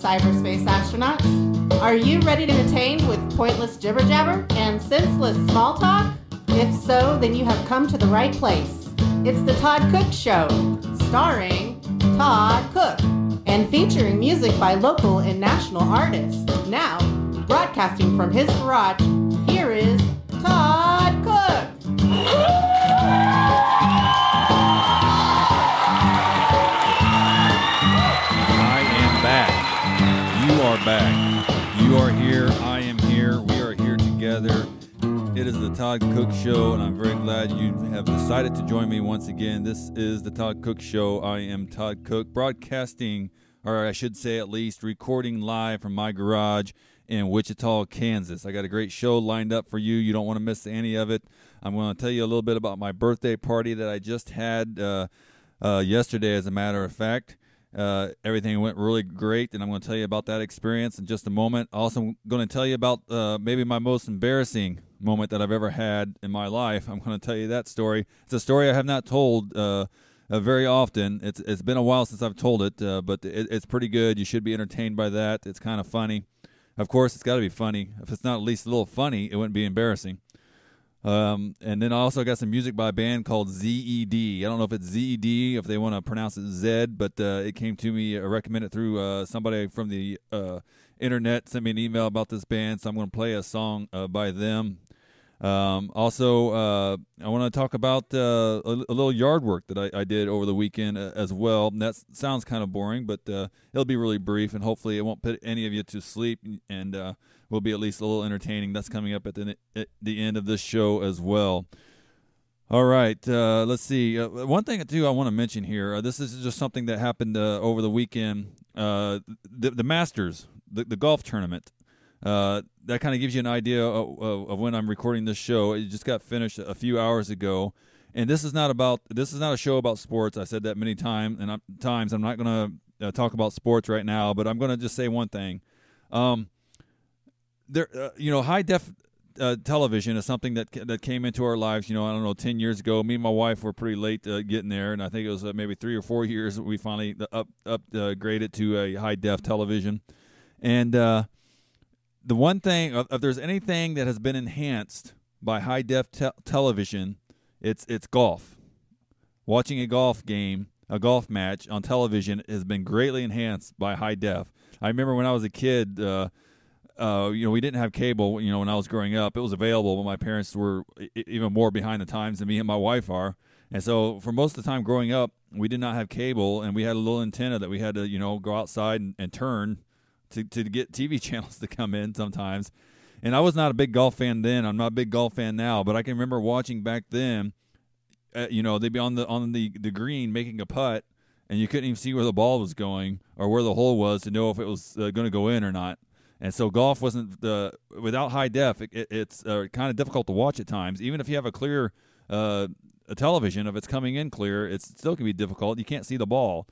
cyberspace astronauts. Are you ready to entertain with pointless jibber-jabber and senseless small talk? If so, then you have come to the right place. It's the Todd Cook Show, starring Todd Cook, and featuring music by local and national artists. Now, broadcasting from his garage, here is Todd Cook. I am back. You are back. You are here. I am here. We are here together. It is the Todd Cook Show, and I'm very glad you have decided to join me once again. This is the Todd Cook Show. I am Todd Cook, broadcasting, or I should say at least recording live from my garage in Wichita, Kansas. I got a great show lined up for you. You don't want to miss any of it. I'm going to tell you a little bit about my birthday party that I just had yesterday, as a matter of fact. Everything went really great, and I'm going to tell you about that experience in just a moment. Also, I'm going to tell you about maybe my most embarrassing moment that I've ever had in my life. I'm going to tell you that story. It's a story I have not told very often. It's been a while since I've told it, but it's pretty good. You should be entertained by that. It's kind of funny. Of course, it's got to be funny. If it's not at least a little funny, it wouldn't be embarrassing. And then I also got some music by a band called ZED. I don't know if it's ZED, if they want to pronounce it Zed, but it came to me, recommended through somebody from the internet, sent me an email about this band, so I'm going to play a song by them. Also, I want to talk about a little yard work that I did over the weekend as well. And that sounds kind of boring, but it'll be really brief, and hopefully it won't put any of you to sleep, and will be at least a little entertaining. That's coming up at the end of this show as well. All right, let's see. One thing, too, I want to mention here. This is just something that happened over the weekend. The Masters, the golf tournament. That kind of gives you an idea of when I'm recording this show. It just got finished a few hours ago, and this is not a show about sports. I said that many times, and I'm not going to talk about sports right now, but I'm going to just say one thing. High def television is something that came into our lives. I don't know, 10 years ago. Me and my wife were pretty late getting there, and I think it was maybe 3 or 4 years that we finally upgraded to a high def television, and the one thing, if there's anything that has been enhanced by high-def television, it's golf. Watching a golf game, a golf match on television has been greatly enhanced by high-def. I remember when I was a kid, we didn't have cable, when I was growing up. It was available, but my parents were even more behind the times than me and my wife are. And so for most of the time growing up, we did not have cable, and we had a little antenna that we had to, go outside and turn to get TV channels to come in sometimes. And I was not a big golf fan then. I'm not a big golf fan now, but I can remember watching back then, they'd be on the green making a putt, and you couldn't even see where the ball was going or where the hole was to know if it was going to go in or not. And so golf wasn't, without high def, it's kind of difficult to watch at times. Even if you have a clear a television, if it's coming in clear, it still can be difficult. You can't see the ball.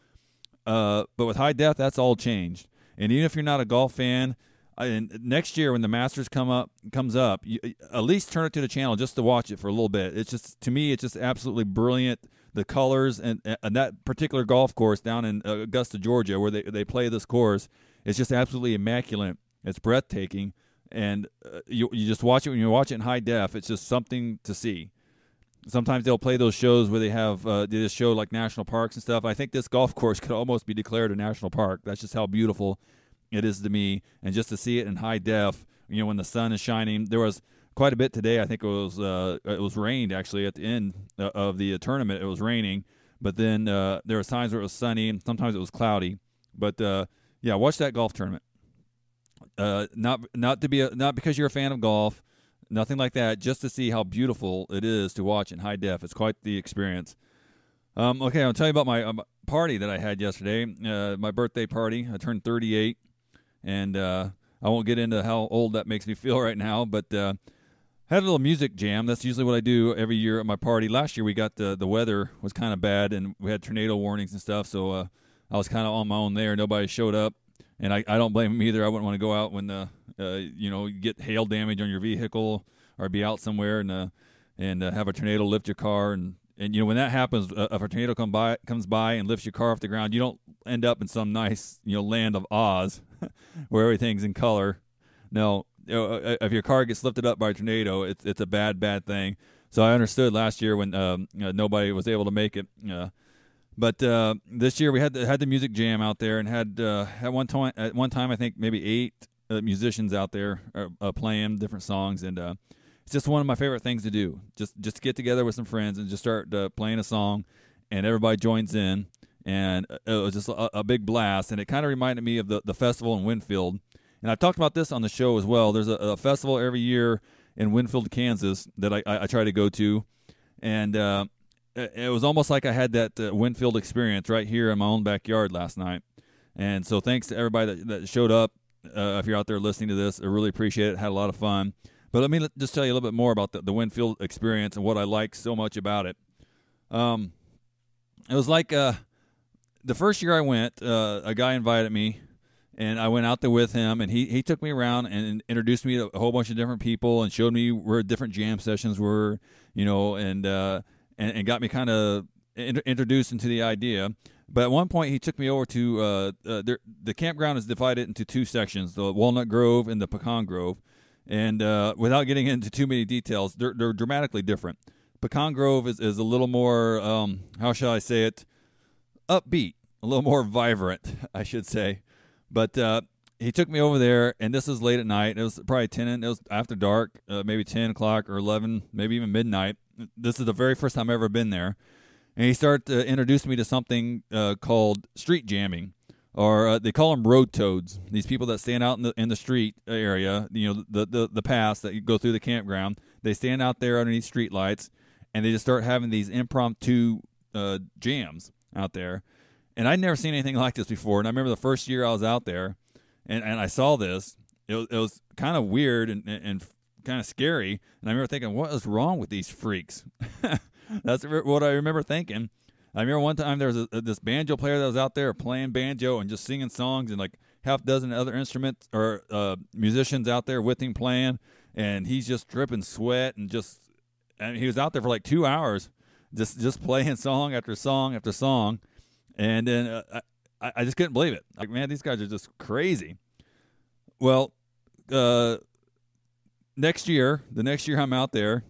But with high def, that's all changed. And even if you're not a golf fan, next year when the Masters comes up, you at least turn it to the channel just to watch it for a little bit. It's just, to me, it's just absolutely brilliant. The colors and that particular golf course down in Augusta, Georgia, where they play this course, it's just absolutely immaculate. It's breathtaking, and you just watch it when you watch it in high def. It's just something to see. Sometimes they'll play those shows where they have they just show like national parks and stuff. I think this golf course could almost be declared a national park. That's just how beautiful it is to me. And just to see it in high def, when the sun is shining. There was quite a bit today. I think it was rained actually at the end of the tournament. It was raining, but then there was times where it was sunny and sometimes it was cloudy. But watch that golf tournament. Not because you're a fan of golf. Nothing like that, just to see how beautiful it is to watch in high def. It's quite the experience. Okay, I'll tell you about my party that I had yesterday, my birthday party. I turned 38, and I won't get into how old that makes me feel right now, but had a little music jam. That's usually what I do every year at my party. Last year we got the weather was kind of bad, and we had tornado warnings and stuff, so I was kind of on my own there. Nobody showed up. And I don't blame him either. I wouldn't want to go out when you get hail damage on your vehicle or be out somewhere and have a tornado lift your car and And when that happens, if a tornado comes by and lifts your car off the ground, you don't end up in some nice land of Oz where everything's in color. No, if your car gets lifted up by a tornado, it's a bad thing. So I understood last year when nobody was able to make it. But this year we had the music jam out there, and had at one time I think maybe 8 musicians out there playing different songs, and it's just one of my favorite things to do. Just get together with some friends and just start playing a song, and everybody joins in, and it was just a big blast. And it kind of reminded me of the festival in Winfield. And I've talked about this on the show as well. There's a festival every year in Winfield, Kansas that I try to go to, and it was almost like I had that Winfield experience right here in my own backyard last night. And so thanks to everybody that showed up. If you're out there listening to this, I really appreciate it. Had a lot of fun. But let me just tell you a little bit more about the Winfield experience and what I like so much about it. It was like the first year I went, a guy invited me, and I went out there with him, and he took me around and introduced me to a whole bunch of different people and showed me where different jam sessions were, and got me kind of introduced into the idea. But at one point, he took me over to the campground is divided into 2 sections, the Walnut Grove and the Pecan Grove. And without getting into too many details, they're dramatically different. Pecan Grove is a little more, how shall I say it, upbeat, a little more vibrant, I should say. But he took me over there, and this was late at night. It was probably it was after dark, maybe 10 o'clock or 11, maybe even midnight. This is the very first time I've ever been there. And he started to introduce me to something called street jamming. Or they call them road toads. These people that stand out in the street area, the paths that you go through the campground. They stand out there underneath street lights, and they just start having these impromptu jams out there. And I'd never seen anything like this before. And I remember the first year I was out there, and I saw this. It was kind of weird and kind of scary. And I remember thinking, what is wrong with these freaks? That's what I remember thinking. I remember one time there was this banjo player that was out there playing banjo and just singing songs, and like half dozen other instruments or musicians out there with him playing, and he's just dripping sweat and he was out there for like 2 hours just playing song after song after song, and then I just couldn't believe it. Like, man, these guys are just crazy. Well, the next year I'm out there,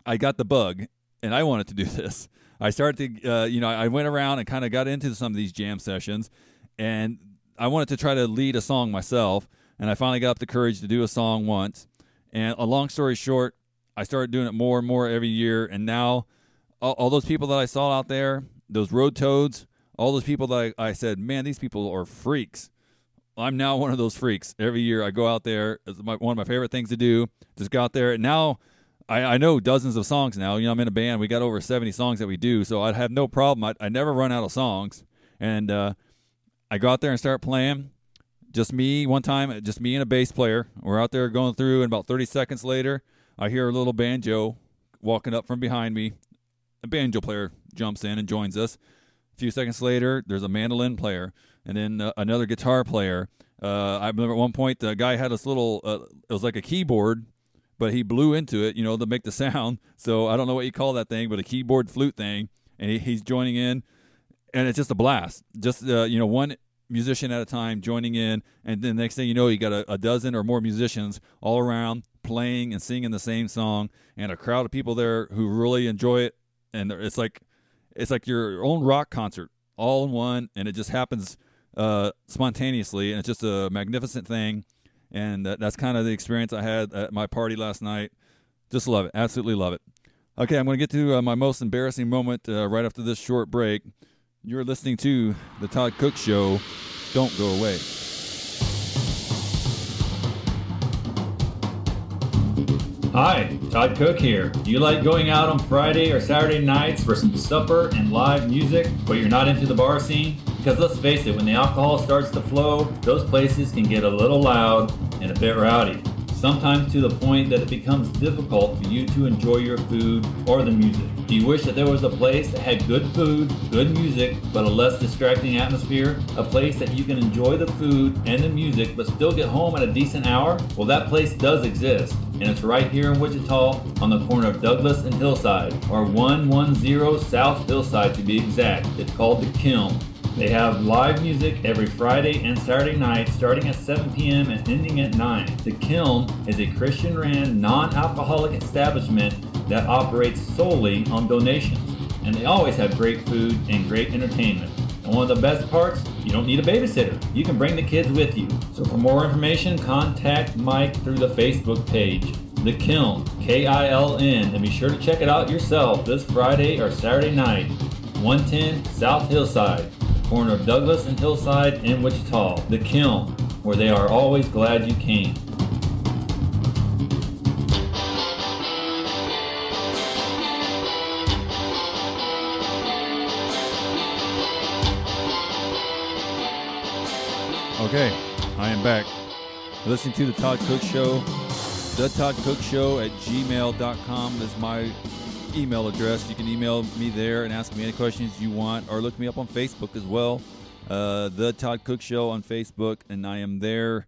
I got the bug, and I wanted to do this. I started to, I went around and kind of got into some of these jam sessions, and I wanted to try to lead a song myself, and I finally got up the courage to do a song once. And a long story short, I started doing it more and more every year, and now all those people that I saw out there, those road toads, all those people that I said, man, these people are freaks. I'm now one of those freaks. Every year I go out there. It's one of my favorite things to do, just go out there. And now I know dozens of songs now. I'm in a band. We got over 70 songs that we do, so I'd have no problem. I never run out of songs. And I go out there and start playing. Just me one time, just me and a bass player. We're out there going through, and about 30 seconds later, I hear a little banjo walking up from behind me. A banjo player jumps in and joins us. A few seconds later, there's a mandolin player, and then another guitar player. I remember at one point, the guy had this little, it was like a keyboard, but he blew into it, to make the sound. So I don't know what you call that thing, but a keyboard flute thing. And he's joining in, and it's just a blast. Just, one musician at a time joining in. And then the next thing you know, you got a dozen or more musicians all around playing and singing the same song, and a crowd of people there who really enjoy it. And it's like your own rock concert all in one. And it just happens spontaneously. And it's just a magnificent thing. And that's kind of the experience I had at my party last night. Just love it. Absolutely love it. Okay, I'm going to get to my most embarrassing moment right after this short break. You're listening to The Todd Cook Show. Don't go away. Hi, Todd Cook here. Do you like going out on Friday or Saturday nights for some supper and live music, but you're not into the bar scene? Because let's face it, when the alcohol starts to flow, those places can get a little loud and a bit rowdy. sometimes to the point that it becomes difficult for you to enjoy your food or the music. Do you wish that there was a place that had good food, good music, but a less distracting atmosphere? A place that you can enjoy the food and the music but still get home at a decent hour? Well, that place does exist, and it's right here in Wichita on the corner of Douglas and Hillside, or 110 South Hillside to be exact. It's called The Kiln. They have live music every Friday and Saturday night starting at 7 p.m. and ending at 9. The Kiln is a Christian-ran, non-alcoholic establishment that operates solely on donations. And they always have great food and great entertainment. And one of the best parts, you don't need a babysitter. You can bring the kids with you. So for more information, contact Mike through the Facebook page. The Kiln, K-I-L-N, and be sure to check it out yourself this Friday or Saturday night, 110 South Hillside, corner of Douglas and Hillside in Wichita. The Kiln, where they are always glad you came. Okay, I am back. Listening to the Todd Cook Show. The Todd Cook Show at gmail.com is my email address. You can email me there and ask me any questions you want, or look me up on Facebook as well. The Todd Cook Show on Facebook, and I am there.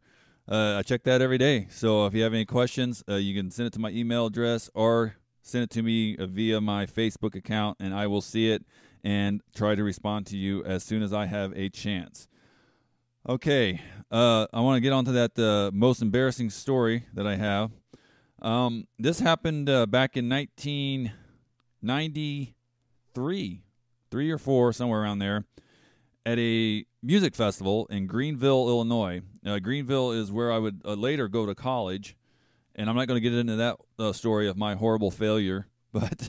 I check that every day. So if you have any questions, you can send it to my email address or send it to me via my Facebook account, and I will see it and try to respond to you as soon as I have a chance. Okay, I want to get on to that most embarrassing story that I have. This happened back in 1993, 3 or 4, somewhere around there, at a music festival in Greenville, Illinois. Greenville is where I would later go to college, and I'm not going to get into that story of my horrible failure, but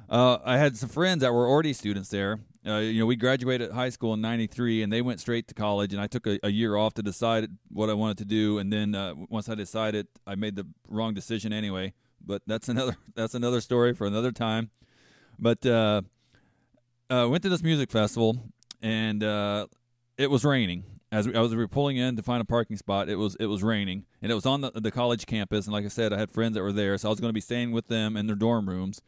I had some friends that were already students there. We graduated high school in 93, and they went straight to college, and I took a year off to decide what I wanted to do, and then once I decided, I made the wrong decision anyway. But that's another story for another time. But went to this music festival, and it was raining. As we were pulling in to find a parking spot, it was raining, and it was on the college campus. And like I said, I had friends that were there, so I was going to be staying with them in their dorm rooms.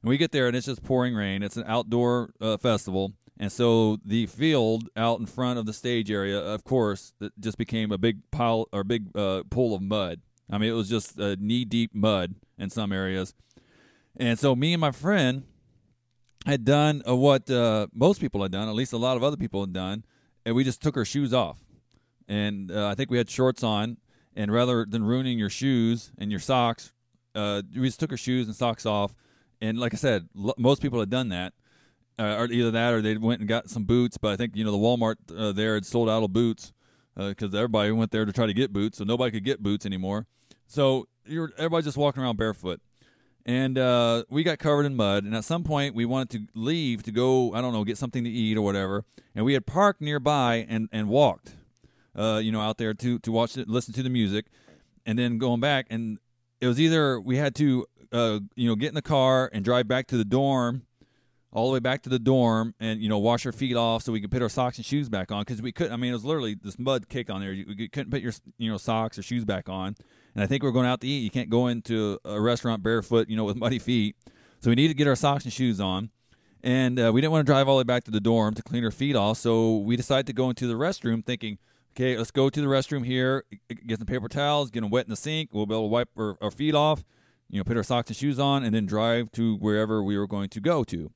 And we get there, and it's just pouring rain. It's an outdoor festival, and so the field out in front of the stage area, of course, it just became a big pool of mud. I mean, it was just knee-deep mud in some areas. And so me and my friend had done what most people had done, at least a lot of other people had done, and we just took our shoes off. And I think we had shorts on, and rather than ruining your shoes and your socks, we just took our shoes and socks off. And like I said, most people had done that, or either that or they went and got some boots. But I think, the Walmart there had sold out of boots because everybody went there to try to get boots, so nobody could get boots anymore. So everybody just walking around barefoot. And we got covered in mud. And at some point, we wanted to leave to go, I don't know, get something to eat or whatever. And we had parked nearby and walked, out there to watch it, listen to the music, and then going back. And it was either we had to get in the car and drive back to the dorm, all the way back to the dorm, and wash our feet off so we could put our socks and shoes back on, because we couldn't. I mean, it was literally this mud cake on there. You couldn't put your socks or shoes back on. And I think we're going out to eat. You can't go into a restaurant barefoot, with muddy feet. So we needed to get our socks and shoes on, and we didn't want to drive all the way back to the dorm to clean our feet off. So we decided to go into the restroom, thinking, okay, let's go to the restroom here, get some paper towels, get them wet in the sink. We'll be able to wipe our feet off, put our socks and shoes on, and then drive to wherever we were going to go to.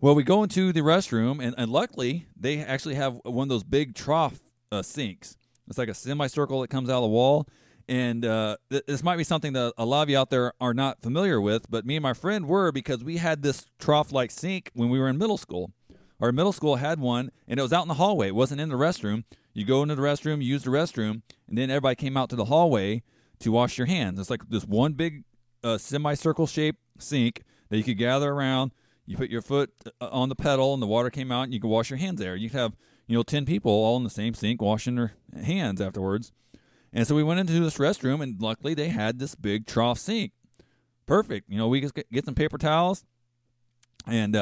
Well, we go into the restroom, and luckily, they actually have one of those big trough sinks. It's like a semicircle that comes out of the wall, and this might be something that a lot of you out there are not familiar with, but me and my friend were, because we had this trough-like sink when we were in middle school. Our middle school had one, and it was out in the hallway. It wasn't in the restroom. You go into the restroom, you use the restroom, and then everybody came out to the hallway to wash your hands. It's like this one big semicircle-shaped sink that you could gather around. You put your foot on the pedal, and the water came out, and you could wash your hands there. You could have 10 people all in the same sink washing their hands afterwards. And so we went into this restroom, and luckily they had this big trough sink. Perfect. We just get some paper towels, and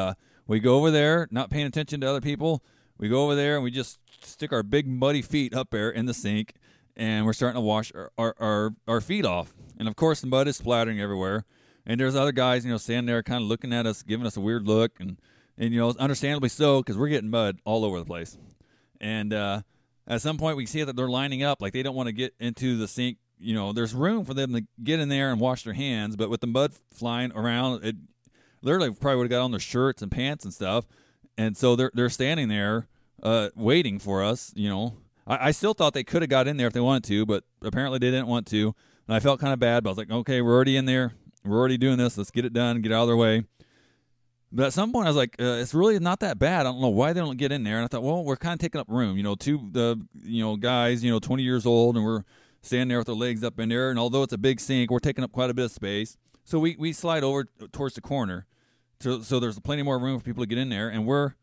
we go over there, not paying attention to other people. We go over there, and we just stick our big muddy feet up there in the sink, and we're starting to wash our feet off. And, of course, the mud is splattering everywhere. And there's other guys, standing there kind of looking at us, giving us a weird look. And understandably so, because we're getting mud all over the place. And at some point we see that they're lining up like they don't want to get into the sink. There's room for them to get in there and wash their hands. But with the mud flying around, it literally probably would have got on their shirts and pants and stuff. And so they're standing there waiting for us, I still thought they could have got in there if they wanted to, but apparently they didn't want to. And I felt kind of bad, but I was like, okay, we're already in there. We're already doing this. Let's get it done, get out of their way. But at some point, I was like, it's really not that bad. I don't know why they don't get in there. And I thought, well, we're kind of taking up room. Two guys, 20 years old, and we're standing there with our legs up in there. And although it's a big sink, we're taking up quite a bit of space. So we slide over towards the corner. So there's plenty more room for people to get in there. And we're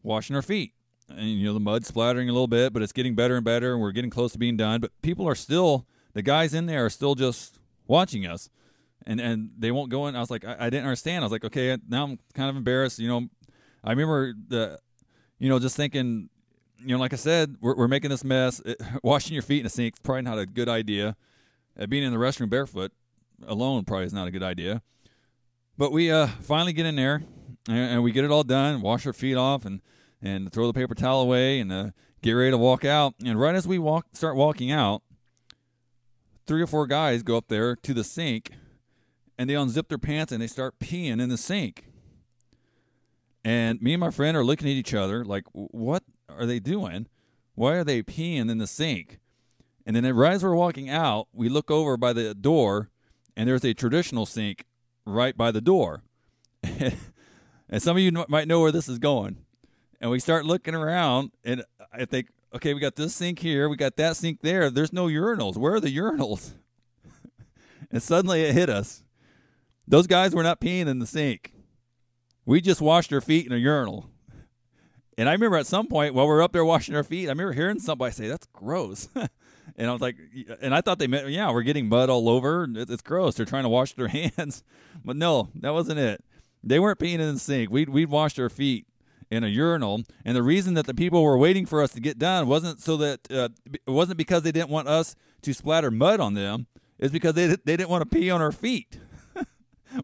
washing our feet. And, the mud's splattering a little bit, but it's getting better and better. And we're getting close to being done. But the guys in there are still just watching us. And they won't go in. I was like, I didn't understand. I was like, okay, now I'm kind of embarrassed. I remember just thinking, like I said, we're making this mess. Washing your feet in a sink is probably not a good idea. Being in the restroom barefoot alone probably is not a good idea. But we finally get in there, and we get it all done, wash our feet off, and throw the paper towel away, and get ready to walk out. And right as we start walking out, 3 or 4 guys go up there to the sink, and they unzip their pants and they start peeing in the sink. And me and my friend are looking at each other like, what are they doing? Why are they peeing in the sink? And then right as we're walking out, we look over by the door, and there's a traditional sink right by the door. And some of you might know where this is going. And we start looking around, and I think, okay, we got this sink here, we got that sink there. There's no urinals. Where are the urinals? And suddenly it hit us. Those guys were not peeing in the sink. We just washed our feet in a urinal. And I remember at some point while we're up there washing our feet, I remember hearing somebody say, that's gross. And I was like, and I thought they meant, yeah, we're getting mud all over. It's gross. They're trying to wash their hands. But no, that wasn't it. They weren't peeing in the sink. We'd washed our feet in a urinal. And the reason that the people were waiting for us to get done wasn't so that it wasn't because they didn't want us to splatter mud on them. It's because they didn't want to pee on our feet.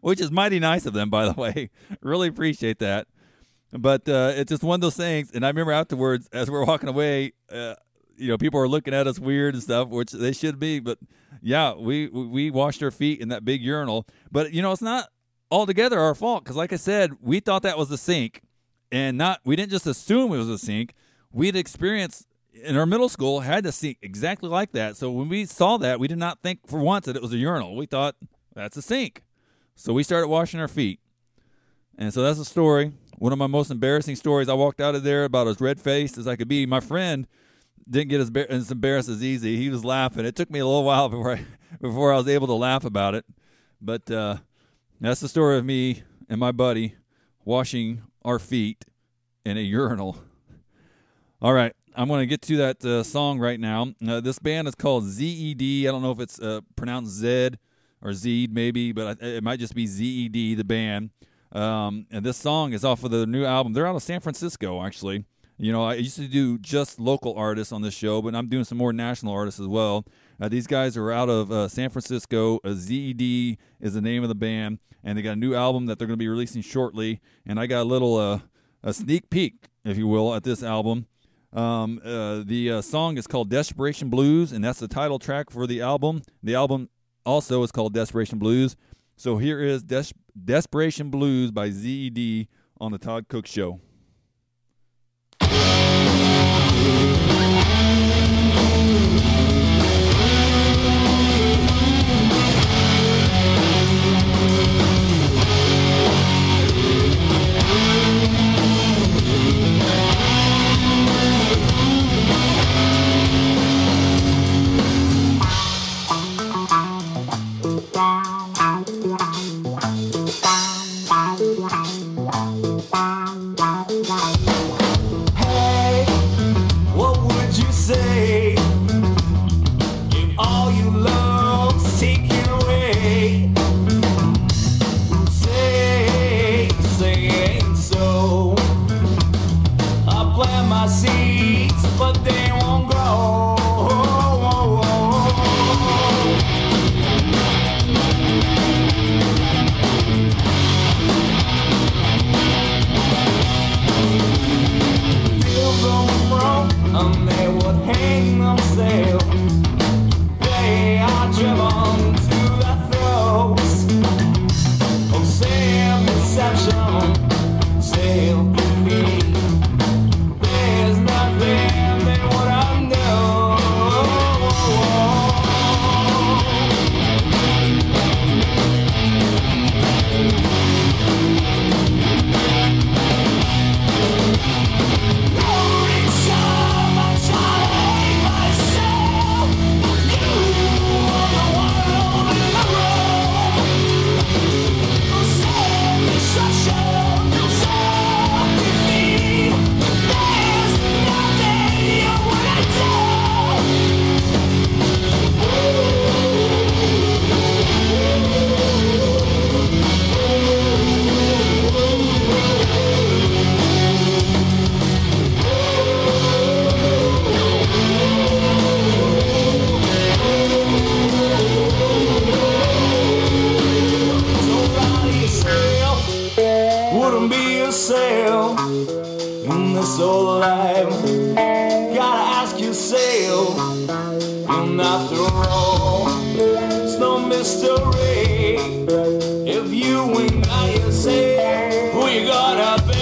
Which is mighty nice of them, by the way. Really appreciate that. But it's just one of those things. And I remember afterwards, as we're walking away, people are looking at us weird and stuff, which they should be. But, yeah, we washed our feet in that big urinal. But, it's not altogether our fault because, like I said, we thought that was the sink. And we didn't just assume it was a sink. We'd experienced in our middle school had a sink exactly like that. So when we saw that, we did not think for once that it was a urinal. We thought, that's a sink. So we started washing our feet. And so that's a story. One of my most embarrassing stories. I walked out of there about as red-faced as I could be. My friend didn't get as embarrassed as easy. He was laughing. It took me a little while before I was able to laugh about it. But that's the story of me and my buddy washing our feet in a urinal. All right. I'm going to get to that song right now. This band is called ZED. I don't know if it's pronounced Zed or Zed maybe, but it might just be ZED, the band. And this song is off of the new album. They're out of San Francisco, actually. I used to do just local artists on this show, but I'm doing some more national artists as well. These guys are out of San Francisco. ZED is the name of the band, and they got a new album that they're going to be releasing shortly. And I got a little a sneak peek, if you will, at this album. The song is called Desperation Blues, and that's the title track for the album. The album also is called Desperation Blues. So here is Desperation Blues by ZED on the Todd Cook Show. Bye. yourself in this old life. Gotta ask yourself, and after all, it's no mystery. If you ain't got yourself, who you gonna be?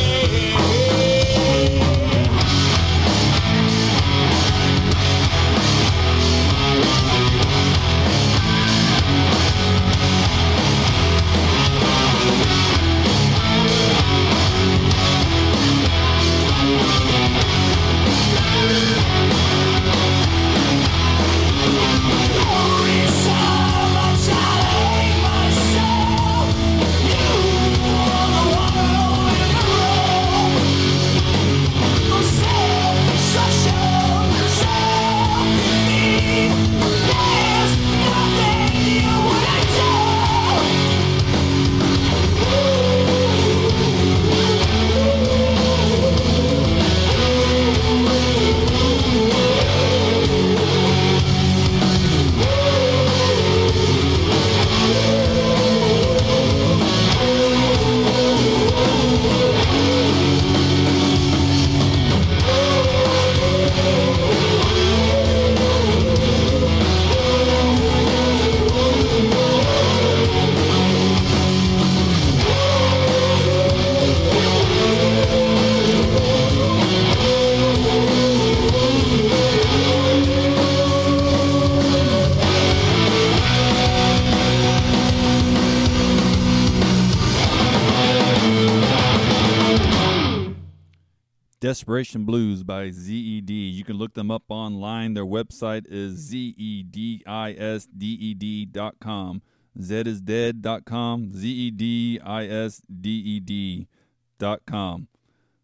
Desperation Blues by ZED. You can look them up online. Their website is zedisded.com. Zedisdead.com. zedisded.com.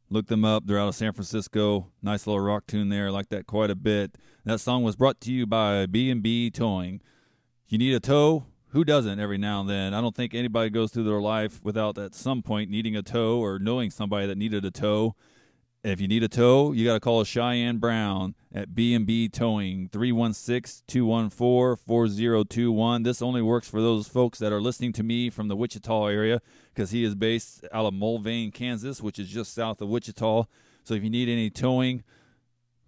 Look them up. They're out of San Francisco. Nice little rock tune there. I like that quite a bit. That song was brought to you by B&B Towing. You need a tow? Who doesn't every now and then? I don't think anybody goes through their life without at some point needing a tow or knowing somebody that needed a tow. If you need a tow, you got to call Cheyenne Brown at B&B Towing, 316-214-4021. This only works for those folks that are listening to me from the Wichita area because he is based out of Mulvane, Kansas, which is just south of Wichita. So if you need any towing,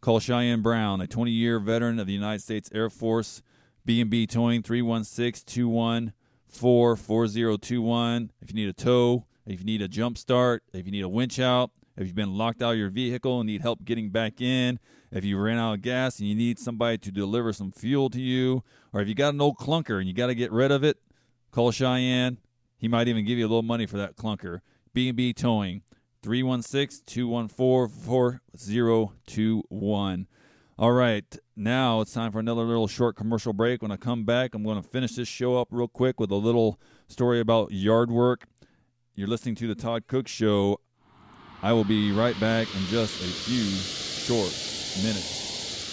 call Cheyenne Brown, a 20-year veteran of the United States Air Force. B&B Towing, 316-214-4021. If you need a tow, if you need a jump start, if you need a winch out, if you've been locked out of your vehicle and need help getting back in, if you ran out of gas and you need somebody to deliver some fuel to you, or if you got an old clunker and you got to get rid of it, call Cheyenne. He might even give you a little money for that clunker. B&B Towing, 316-214-4021. All right, now it's time for another little short commercial break. When I come back, I'm going to finish this show up real quick with a little story about yard work. You're listening to the Todd Cook Show. I will be right back in just a few short minutes.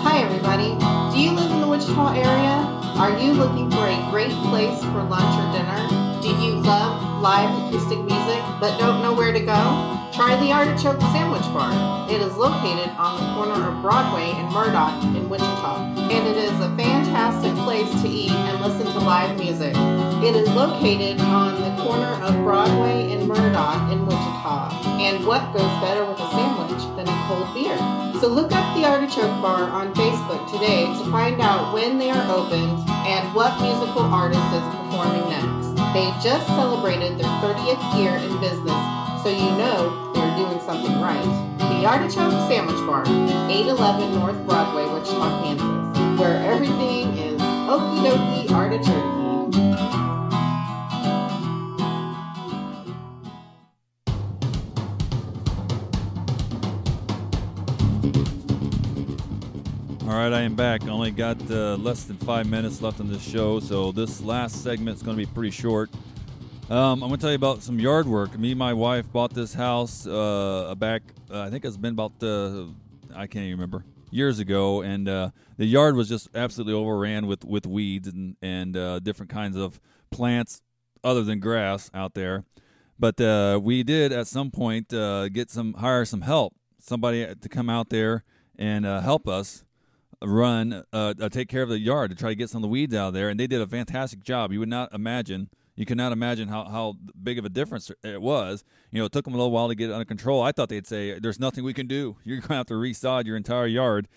Hi, everybody. Do you live in the Wichita area? Are you looking for a great place for lunch or dinner? Do you love live acoustic music but don't know where to go? Try the Artichoke Sandwich Bar. It is located on the corner of Broadway and Murdoch in Wichita, and it is a fantastic place to eat and listen to live music. It is located on the corner of Broadway and Murdoch in Wichita, and what goes better with a sandwich than a cold beer? So look up the Artichoke Bar on Facebook today to find out when they are opened and what musical artist is performing next. They just celebrated their 30th year in business, so you know they're doing something right. The Artichoke Sandwich Bar, 811 North Broadway, Wichita, Kansas, where everything is okie dokie artichoke. All right, I am back. I only got less than 5 minutes left on this show, so this last segment is going to be pretty short. I'm going to tell you about some yard work. Me and my wife bought this house back, I think it's been about, I can't even remember, years ago, and the yard was just absolutely overran with weeds and different kinds of plants other than grass out there. But we did at some point hire some help, somebody to come out there and help us take care of the yard to try to get some of the weeds out of there, and they did a fantastic job. You would not imagine, You cannot imagine how big of a difference it was. It took them a little while to get it under control. I thought they'd say, there's nothing we can do. You're going to have to resod your entire yard.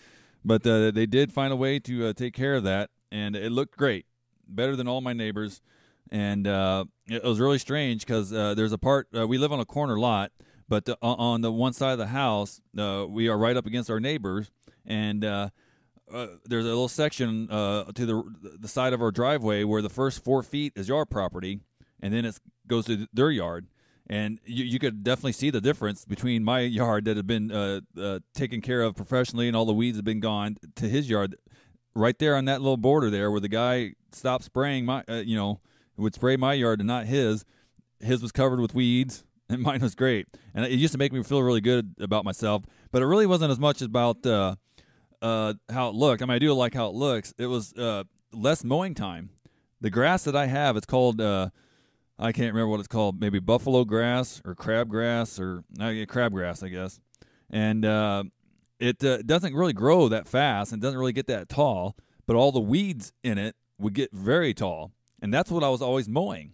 But they did find a way to take care of that, and it looked great, better than all my neighbors. And it was really strange because there's a part, we live on a corner lot, but on the one side of the house, we are right up against our neighbors, and there's a little section to the side of our driveway where the first 4 feet is your property, and then it goes to their yard. And you could definitely see the difference between my yard that had been taken care of professionally and all the weeds had been gone to his yard. Right there on that little border there where the guy stopped spraying would spray my yard and not his. His was covered with weeds, and mine was great. And it used to make me feel really good about myself, but it really wasn't as much about how it looked. I mean, I do like how it looks. It was less mowing time. The grass that I have, it's called, I can't remember what it's called, maybe buffalo grass or crabgrass or crabgrass, I guess. And it doesn't really grow that fast and doesn't really get that tall, but all the weeds in it would get very tall. And that's what I was always mowing.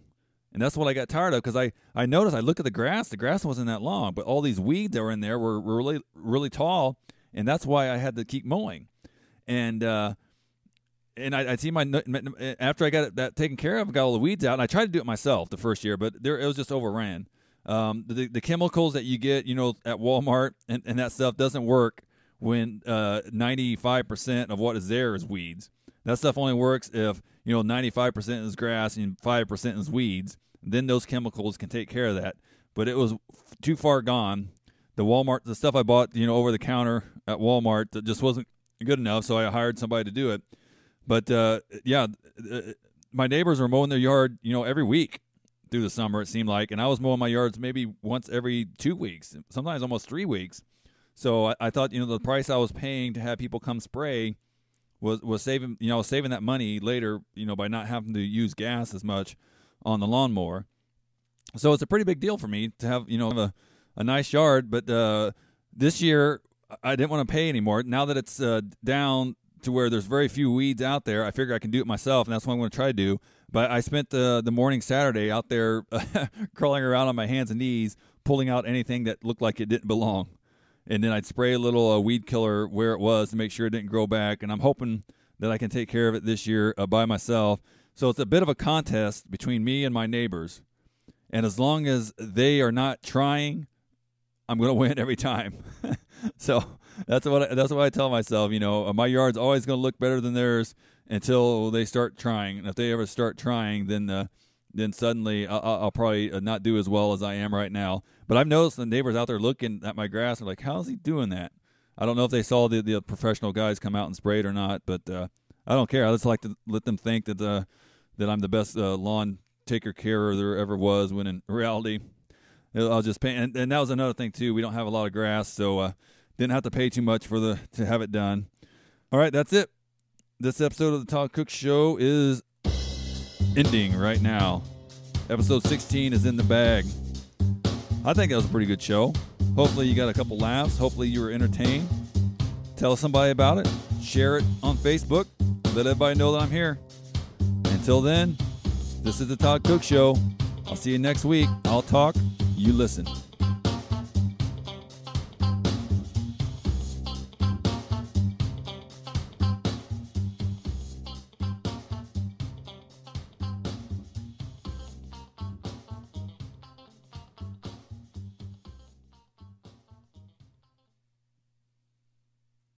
And that's what I got tired of because I noticed, I look at the grass wasn't that long, but all these weeds that were in there were really, really tall, and that's why I had to keep mowing. And I see after I got that taken care of, I got all the weeds out, and I tried to do it myself the first year, but it was just overran. The chemicals that you get, at Walmart and that stuff doesn't work when 95% of what is there is weeds. That stuff only works if 95% is grass and 5% is weeds. Then those chemicals can take care of that. But it was too far gone. The stuff I bought, over the counter at Walmart, that just wasn't good enough. So I hired somebody to do it. But my neighbors were mowing their yard, every week through the summer. It seemed like, and I was mowing my yards maybe once every 2 weeks, sometimes almost 3 weeks. So I thought, the price I was paying to have people come spray was saving, saving that money later, by not having to use gas as much on the lawnmower. So it's a pretty big deal for me to have, a nice yard. But this year I didn't want to pay anymore. Now that it's down to where there's very few weeds out there, I figure I can do it myself, and that's what I'm going to try to do. But I spent the morning Saturday out there crawling around on my hands and knees, pulling out anything that looked like it didn't belong. And then I'd spray a little weed killer where it was to make sure it didn't grow back. And I'm hoping that I can take care of it this year by myself. So it's a bit of a contest between me and my neighbors. And as long as they are not trying, I'm going to win every time. So that's what I tell myself. My yard's always going to look better than theirs until they start trying. And if they ever start trying, then suddenly I'll probably not do as well as I am right now. But I've noticed the neighbors out there looking at my grass are like, how's he doing that? I don't know if they saw the professional guys come out and spray it or not, but I don't care. I just like to let them think that I'm the best lawn taker carer there ever was, when in reality, I'll just pay. And that was another thing, too. We don't have a lot of grass, so didn't have to pay too much to have it done. All right, that's it. This episode of the Todd Cook Show is ending right now. Episode 16 is in the bag. I think that was a pretty good show. Hopefully you got a couple laughs. Hopefully you were entertained. Tell somebody about it. Share it on Facebook. Let everybody know that I'm here. Until then, this is the Todd Cook Show. I'll see you next week. I'll talk. You listen.